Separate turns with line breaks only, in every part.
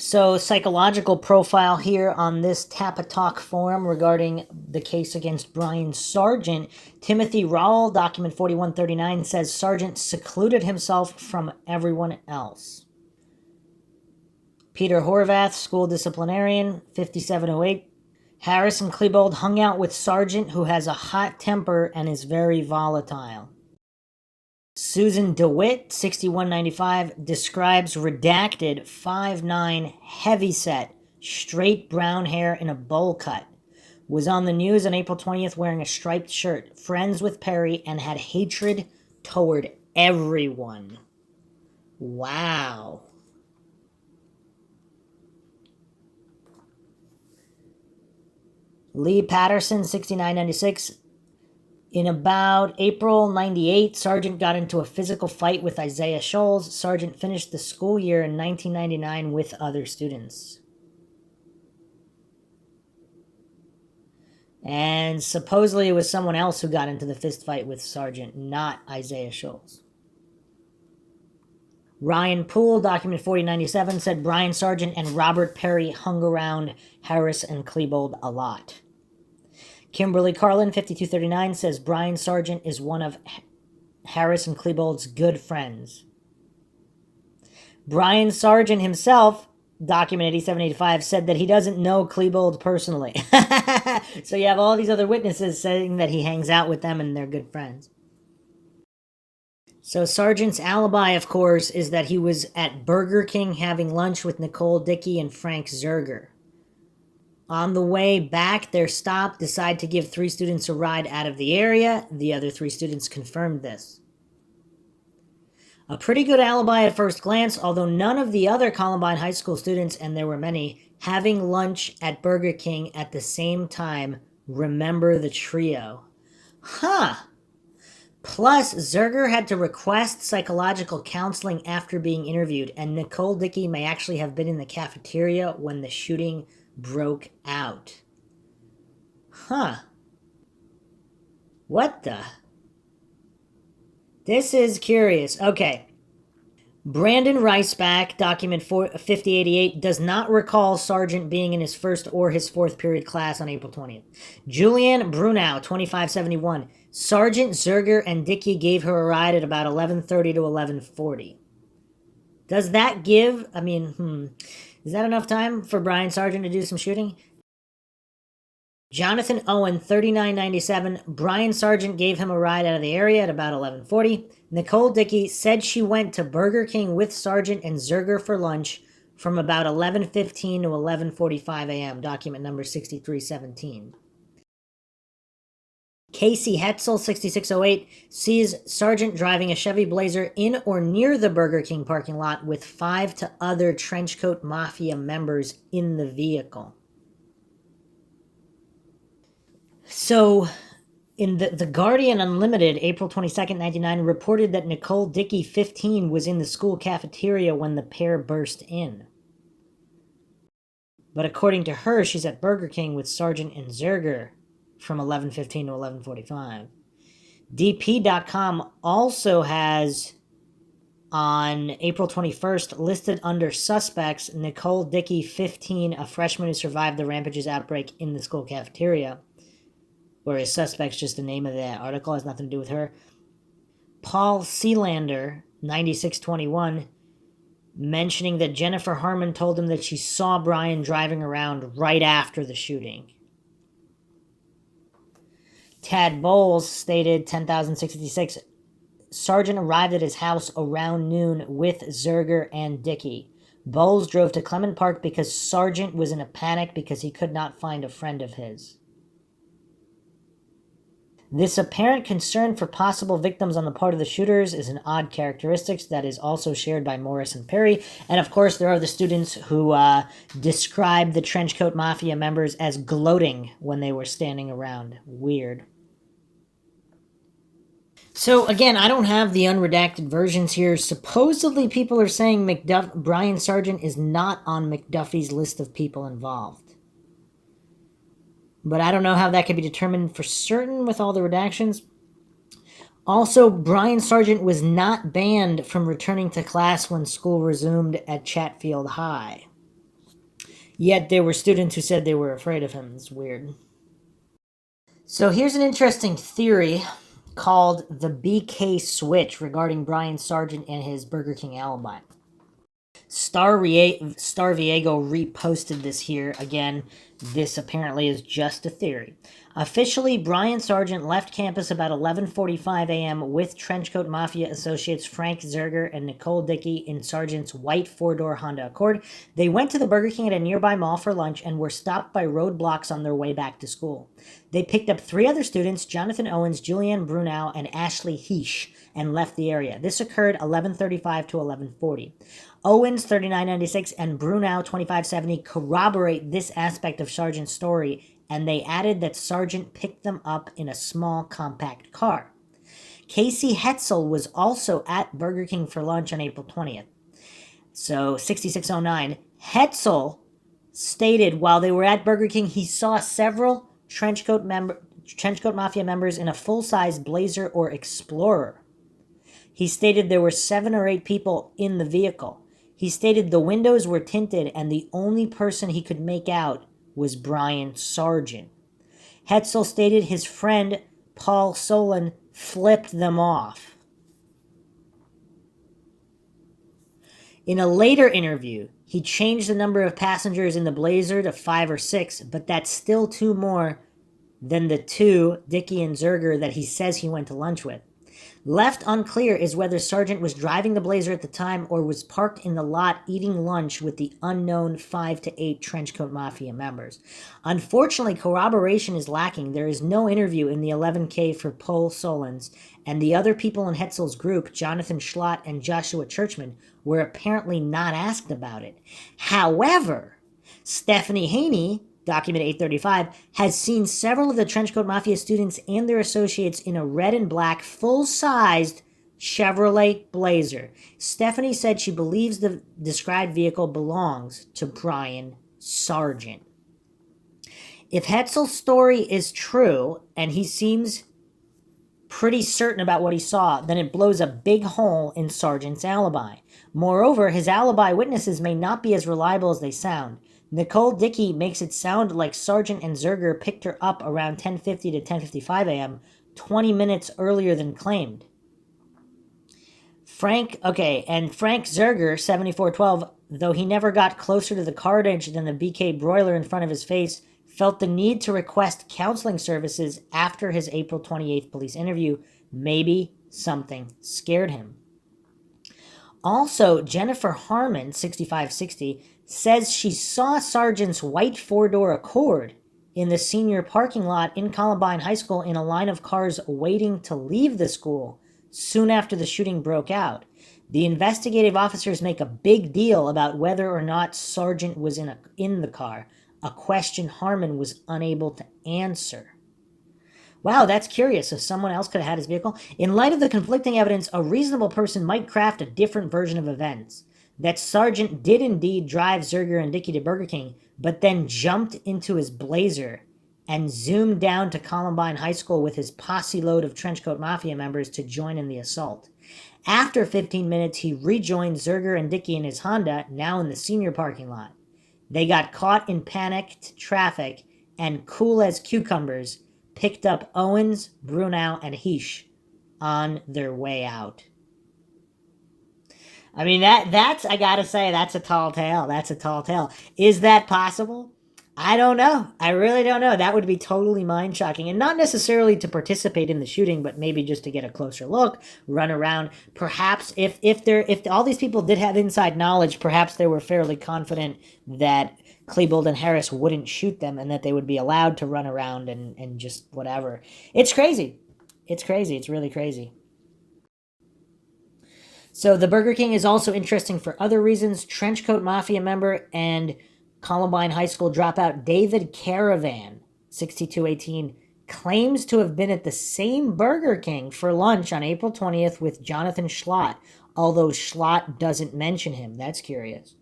So, psychological profile here on this Tappa Talk forum regarding the case against Brian Sargent. Timothy Rowell, document 4139, says Sargent secluded himself from everyone else. Peter Horvath, school disciplinarian, 5708. Harris and Klebold hung out with Sargent, who has a hot temper and is very volatile. Susan DeWitt, 6195, describes redacted 5'9", heavyset, straight brown hair in a bowl cut. Was on the news on April 20th wearing a striped shirt, friends with Perry, and had hatred toward everyone. Wow. Lee Patterson, 6996. In about April 98, Sargent got into a physical fight with Isaiah Scholes. Sargent finished the school year in 1999 with other students. And supposedly it was someone else who got into the fist fight with Sargent, not Isaiah Scholes. Ryan Poole, document 4097, said Brian Sargent and Robert Perry hung around Harris and Klebold a lot. Kimberly Carlin, 5239, says Brian Sargent is one of Harris and Klebold's good friends. Brian Sargent himself, document 8785, said that he doesn't know Klebold personally. So you have all these other witnesses saying that he hangs out with them and they're good friends. So Sargent's alibi, of course, is that he was at Burger King having lunch with Nicole Dickey and Frank Zerger. On the way back, their stop decided to give 3 students a ride out of the area. The other 3 students confirmed this. A pretty good alibi at first glance, although none of the other Columbine High School students, and there were many, having lunch at Burger King at the same time remember the trio. Huh. Plus, Zerger had to request psychological counseling after being interviewed, and Nicole Dickey may actually have been in the cafeteria when the shooting broke out. Huh. What the? This is curious. Okay. Brandon Riceback, document 5088, does not recall Sargent being in his first or his fourth period class on April 20th. Julianne Brunau, 2571. Sargent, Zerger, and Dickey gave her a ride at about 11:30 to 11:40. Does that give, is that enough time for Brian Sargent to do some shooting? Jonathan Owen, 3997. Brian Sargent gave him a ride out of the area at about 11:40. Nicole Dickey said she went to Burger King with Sargent and Zerger for lunch from about 11:15 to 11:45 a.m., document number 6317. Casey Hetzel, 6608, sees Sargent driving a Chevy Blazer in or near the Burger King parking lot with 5 other Trenchcoat Mafia members in the vehicle. So, in the Guardian Unlimited, April 22nd, 1999, reported that Nicole Dickey, 15, was in the school cafeteria when the pair burst in. But according to her, she's at Burger King with Sargent and Zerger from 11:15 to 11:45. DP.com also has, on April 21st, listed under suspects, Nicole Dickey, 15, a freshman who survived the Rampages outbreak in the school cafeteria. Whereas suspect's just the name of that article, has nothing to do with her. Paul Sealander, 9621, mentioning that Jennifer Harmon told him that she saw Brian driving around right after the shooting. Tad Bowles stated, 10,066, Sargent arrived at his house around noon with Zerger and Dickey. Bowles drove to Clement Park because Sargent was in a panic because he could not find a friend of his. This apparent concern for possible victims on the part of the shooters is an odd characteristic that is also shared by Morris and Perry. And of course, there are the students who describe the Trenchcoat Mafia members as gloating when they were standing around. Weird. So again, I don't have the unredacted versions here. Supposedly, people are saying Brian Sargent is not on McDuffie's list of people involved. But I don't know how that can be determined for certain with all the redactions. Also, Brian Sargent was not banned from returning to class when school resumed at Chatfield High. Yet there were students who said they were afraid of him. It's weird. So here's an interesting theory called the BK switch regarding Brian Sargent and his Burger King alibi. Star Viego reposted this here. Again, this apparently is just a theory. Officially, Brian Sargent left campus about 11:45 a.m. with Trenchcoat Mafia associates Frank Zerger and Nicole Dickey in Sargent's white four-door Honda Accord. They went to the Burger King at a nearby mall for lunch and were stopped by roadblocks on their way back to school. They picked up 3 other students, Jonathan Owens, Julianne Brunau, and Ashley Heish, and left the area. This occurred 11:35 to 11:40. Owens, 3996, and Brunau, 2570, corroborate this aspect of Sargent's story, and they added that Sargent picked them up in a small, compact car. Casey Hetzel was also at Burger King for lunch on April 20th. So, 6609. Hetzel stated while they were at Burger King, he saw several Trenchcoat Mafia members in a full-size Blazer or Explorer. He stated there were 7 or 8 people in the vehicle. He stated the windows were tinted and the only person he could make out was Brian Sargent. Hetzel stated his friend Paul Solon flipped them off. In a later interview, he changed the number of passengers in the Blazer to 5 or 6, but that's still 2 more than the 2, Dickey and Zerger, that he says he went to lunch with. Left unclear is whether Sargent was driving the Blazer at the time or was parked in the lot eating lunch with the unknown 5 to 8 Trenchcoat Mafia members. Unfortunately, corroboration is lacking. There is no interview in the 11K for Paul Solons, and the other people in Hetzel's group, Jonathan Schlott and Joshua Churchman, were apparently not asked about it. However, Stephanie Haney, document 835, has seen several of the Trenchcoat Mafia students and their associates in a red and black full-sized Chevrolet Blazer. Stephanie said she believes the described vehicle belongs to Brian Sargent. If Hetzel's story is true, and he seems pretty certain about what he saw, then it blows a big hole in Sargent's alibi. Moreover, his alibi witnesses may not be as reliable as they sound. Nicole Dickey makes it sound like Sargent and Zerger picked her up around 10:50 to 10:55 a.m., 20 minutes earlier than claimed. Frank Zerger, 7412, though he never got closer to the carnage than the BK broiler in front of his face, felt the need to request counseling services after his April 28th police interview. Maybe something scared him. Also, Jennifer Harmon, 6560, says she saw Sargent's white 4-door Accord in the senior parking lot in Columbine High School in a line of cars waiting to leave the school soon after the shooting broke out. The investigative officers make a big deal about whether or not Sargent was in the car, a question Harmon was unable to answer. Wow, that's curious. If someone else could have had his vehicle. In light of the conflicting evidence, a reasonable person might craft a different version of events. That Sargent did indeed drive Zerger and Dickey to Burger King, but then jumped into his Blazer and zoomed down to Columbine High School with his posse load of Trenchcoat Mafia members to join in the assault. After 15 minutes, he rejoined Zerger and Dickey in his Honda, now in the senior parking lot. They got caught in panicked traffic and, cool as cucumbers, picked up Owens, Brunau, and Heish on their way out. I mean, that's I gotta say, that's a tall tale. That's a tall tale. Is that possible? I don't know. I really don't know. That would be totally mind-shocking. And not necessarily to participate in the shooting, but maybe just to get a closer look, run around. Perhaps if all these people did have inside knowledge, perhaps they were fairly confident that Klebold and Harris wouldn't shoot them and that they would be allowed to run around and just whatever. It's crazy. It's crazy. It's really crazy. So the Burger King is also interesting for other reasons. Trenchcoat Mafia member and Columbine High School dropout David Caravan, 6218, claims to have been at the same Burger King for lunch on April 20th with Jonathan Schlott, although Schlott doesn't mention him. That's curious.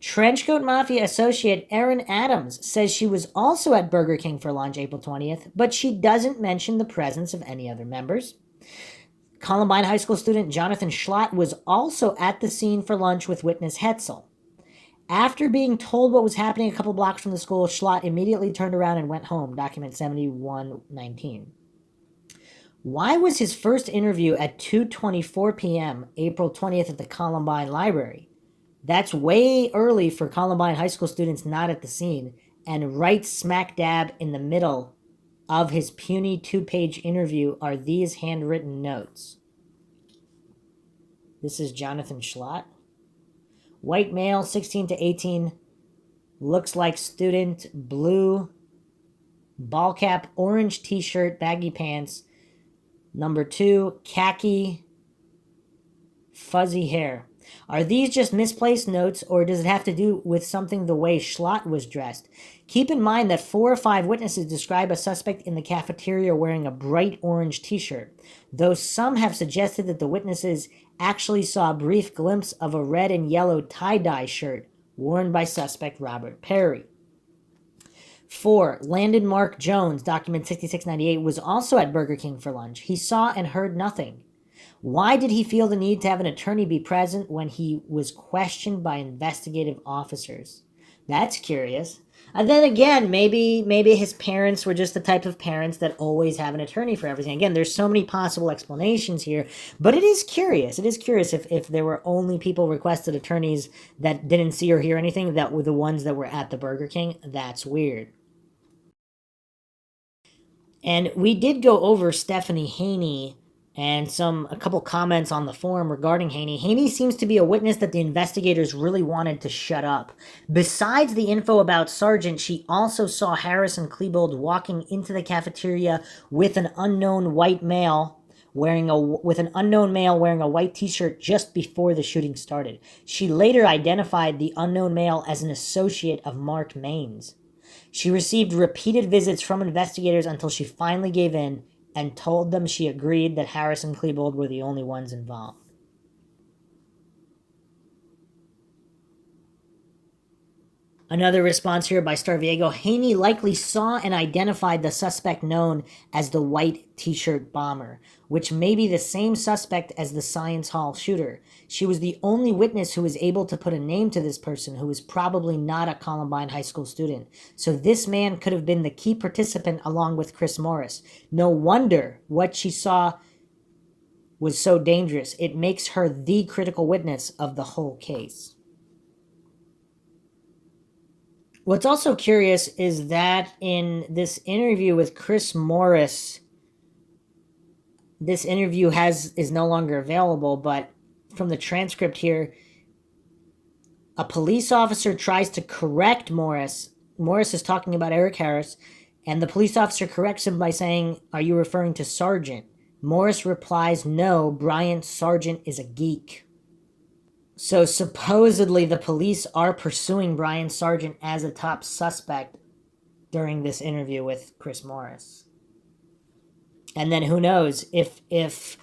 Trenchcoat Mafia associate Erin Adams says she was also at Burger King for lunch April 20th, but she doesn't mention the presence of any other members. Columbine High School student Jonathan Schlott was also at the scene for lunch with witness Hetzel. After being told what was happening a couple blocks from the school, Schlott immediately turned around and went home, document 7119. Why was his first interview at 2:24 p.m., April 20th at the Columbine Library? That's way early for Columbine high school students not at the scene, and right smack dab in the middle of his puny 2-page interview are these handwritten notes. This is Jonathan Schlott. White male, 16 to 18, looks like student, blue ball cap, orange t-shirt, baggy pants. Number 2, khaki, fuzzy hair. Are these just misplaced notes, or does it have to do with something the way Schlott was dressed? Keep in mind that 4 or 5 witnesses describe a suspect in the cafeteria wearing a bright orange t-shirt, though some have suggested that the witnesses actually saw a brief glimpse of a red and yellow tie-dye shirt worn by suspect Robert Perry. 4. Landon Mark Jones, document 6698, was also at Burger King for lunch. He saw and heard nothing. Why did he feel the need to have an attorney be present when he was questioned by investigative officers? That's curious. And then again, maybe his parents were just the type of parents that always have an attorney for everything. Again, there's so many possible explanations here, but it is curious. It is curious if there were only people requested attorneys that didn't see or hear anything that were the ones that were at the Burger King. That's weird. And we did go over Stephanie Haney and a couple comments on the forum regarding Haney. Haney seems to be a witness that the investigators really wanted to shut up. Besides the info about Sargent, she also saw Harrison Klebold walking into the cafeteria with an unknown male wearing a white t-shirt just before the shooting started. She later identified the unknown male as an associate of Mark Maines. She received repeated visits from investigators until she finally gave in and told them she agreed that Harris and Klebold were the only ones involved. Another response here by Starviego. Haney likely saw and identified the suspect known as the white t-shirt bomber, which may be the same suspect as the Science Hall shooter. She was the only witness who was able to put a name to this person, who was probably not a Columbine high school student. So this man could have been the key participant along with Chris Morris. No wonder what she saw was so dangerous. It makes her the critical witness of the whole case. What's also curious is that in this interview with Chris Morris, this interview is no longer available, but from the transcript here, a police officer tries to correct Morris. Morris is talking about Eric Harris, and the police officer corrects him by saying, "Are you referring to Sargent?" Morris replies, "No, Brian Sargent is a geek." So supposedly the police are pursuing Brian Sargent as a top suspect during this interview with Chris Morris. And then who knows if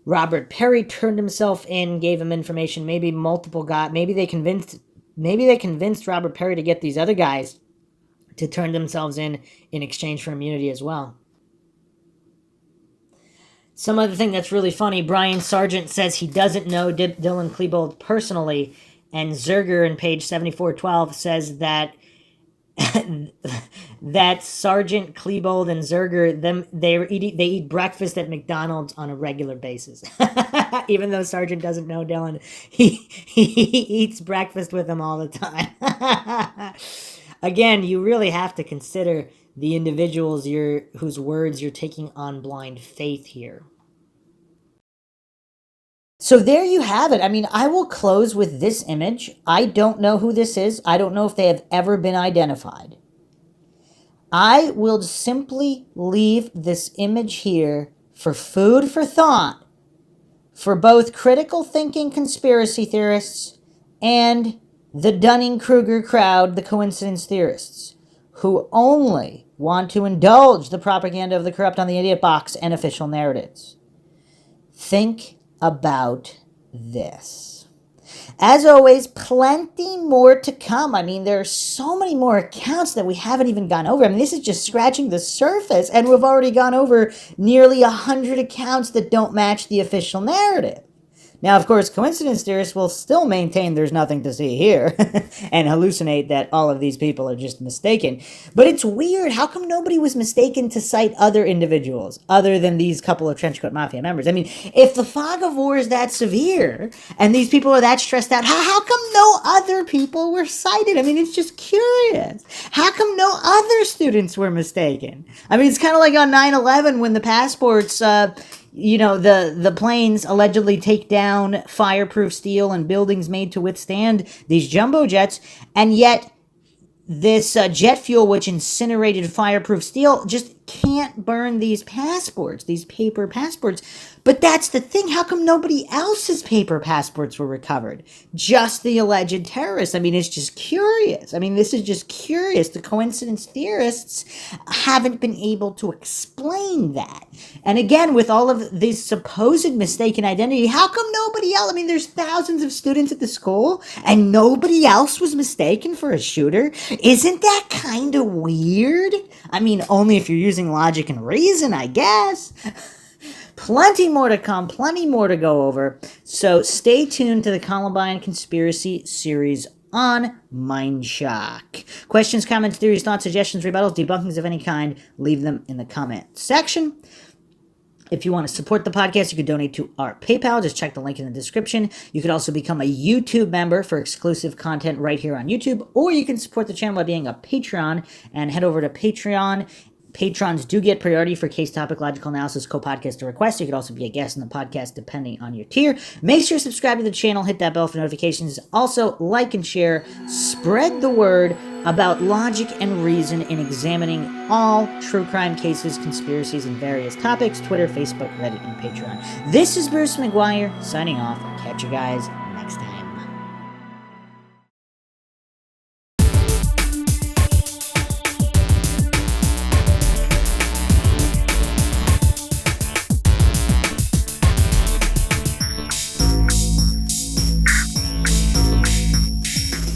Robert Perry turned himself in, gave him information, maybe multiple guys, maybe they convinced Robert Perry to get these other guys to turn themselves in exchange for immunity as well. Some other thing that's really funny, Brian Sargent says he doesn't know Dylan Klebold personally, and Zerger in page 7412 says that that Sargent, Klebold, and Zerger, they eat breakfast at McDonald's on a regular basis. Even though Sargent doesn't know Dylan, he eats breakfast with him all the time. Again, you really have to consider the individuals whose words you're taking on blind faith here. So there you have it. I mean, I will close with this image. I don't know who this is. I don't know if they have ever been identified. I will simply leave this image here for food for thought for both critical thinking conspiracy theorists and the Dunning-Kruger crowd, the coincidence theorists, who only want to indulge the propaganda of the corrupt on the idiot box and official narratives. Think about this. As always, plenty more to come. I mean, there are so many more accounts that we haven't even gone over. I mean, this is just scratching the surface, and we've already gone over nearly 100 accounts that don't match the official narrative.
Now, of course, coincidence theorists will still maintain there's nothing to see here and hallucinate that all of these people are just mistaken. But it's weird. How come nobody was mistaken to cite other individuals other than these couple of trenchcoat mafia members? I mean, if the fog of war is that severe and these people are that stressed out, how come no other people were cited? I mean, it's just curious. How come no other students were mistaken? I mean, it's kind of like on 9/11 when the passports, the planes allegedly take down fireproof steel and buildings made to withstand these jumbo jets, and yet this jet fuel, which incinerated fireproof steel, just can't burn these passports, these paper passports. But that's the thing. How come nobody else's paper passports were recovered? Just the alleged terrorists. I mean, it's just curious. I mean, this is just curious. The coincidence theorists haven't been able to explain that. And again, with all of this supposed mistaken identity, how come nobody else? I mean, there's thousands of students at the school and nobody else was mistaken for a shooter. Isn't that kind of weird? I mean, only if you're using logic and reason, I guess. Plenty more to come, plenty more to go over. So stay tuned to the Columbine Conspiracy series on MINDSHOCK. Questions, comments, theories, thoughts, suggestions, rebuttals, debunkings of any kind, leave them in the comment section. If you want to support the podcast, you can donate to our PayPal. Just check the link in the description. You could also become a YouTube member for exclusive content right here on YouTube, or you can support the channel by being a Patreon and head over to Patreon. Patrons do get priority for case topic, logical analysis, co-podcaster requests. You could also be a guest in the podcast depending on your tier. Make sure to subscribe to the channel, hit that bell for notifications. Also, like and share. Spread the word about logic and reason in examining all true crime cases, conspiracies, and various topics. Twitter, Facebook, Reddit, and Patreon. This is Bruce McGuire signing off. Catch you guys